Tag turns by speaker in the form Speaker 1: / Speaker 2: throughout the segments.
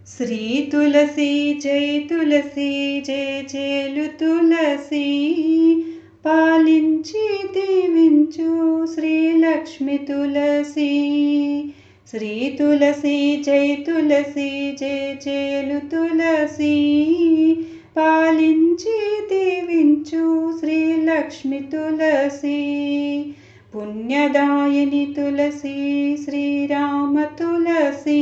Speaker 1: శ్రీ తులసి జై తులసి జయ జయలు తులసి పాలించి దీవించు శ్రీ లక్ష్మి తులసి. శ్రీ తులసి జై తులసి జయ జయలు తులసి పాలించి దీవించు శ్రీ లక్ష్మి తులసి. పుణ్యదాయిని తులసి శ్రీరామ తులసి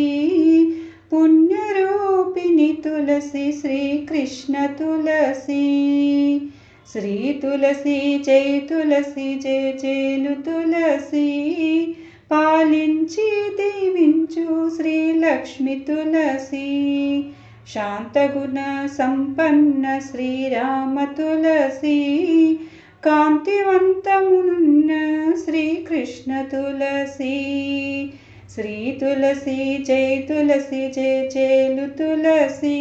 Speaker 1: పుణ్యరూపిణి తులసి శ్రీకృష్ణ తులసి. శ్రీ తులసి జై తులసి జయ జయలు తులసి పాలించి దీవించు శ్రీ లక్ష్మి తులసి. శాంతగుణ సంపన్న శ్రీరామ తులసి కాంతివంతమునున్న శ్రీకృష్ణ తులసి. శ్రీ తులసి జై తులసి జయ జయలు తులసి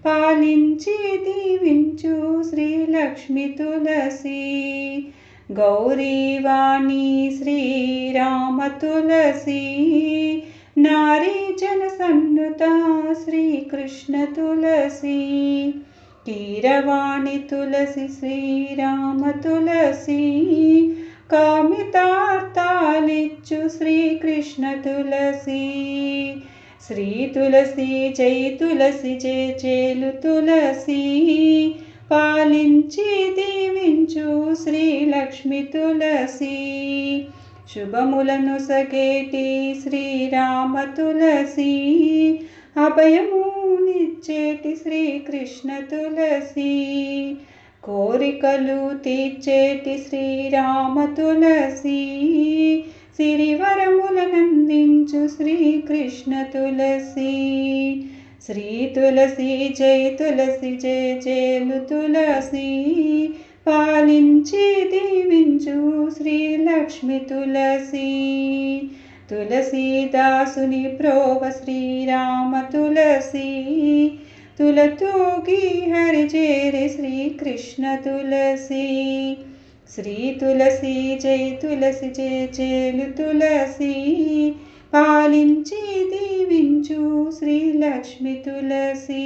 Speaker 1: పాలించి దీవించు శ్రీ లక్ష్మి తులసి. గౌరీవాణి శ్రీరామ తులసి నారీ జన సన్నుత శ్రీకృష్ణ తులసి. కీరవాణి తులసి శ్రీరామ తులసి కామితార్థాలిచ్చు శ్రీకృష్ణ తులసి. శ్రీ తులసి జై తులసి జయ జయలు తులసి పాలించి దీవించు శ్రీ లక్ష్మి తులసి. శుభములను సగేటి శ్రీరామ తులసి అభయమునిచ్చేటి శ్రీకృష్ణ తులసి. కోరికలు తీర్చేటి శ్రీరామ తులసి సిరివరములనందించు శ్రీకృష్ణ తులసి. శ్రీ తులసి జై తులసి జయ జయలు తులసి పాలించి దీవించు శ్రీ లక్ష్మి తులసి. తులసీదాసుని ప్రోవ శ్రీరామ తులసి తులతూగి హరిచేరి శ్రీకృష్ణ తులసి. శ్రీ తులసి జై తులసి జయ జయలు తులసి పాలించి దీవించు శ్రీ లక్ష్మి తులసి.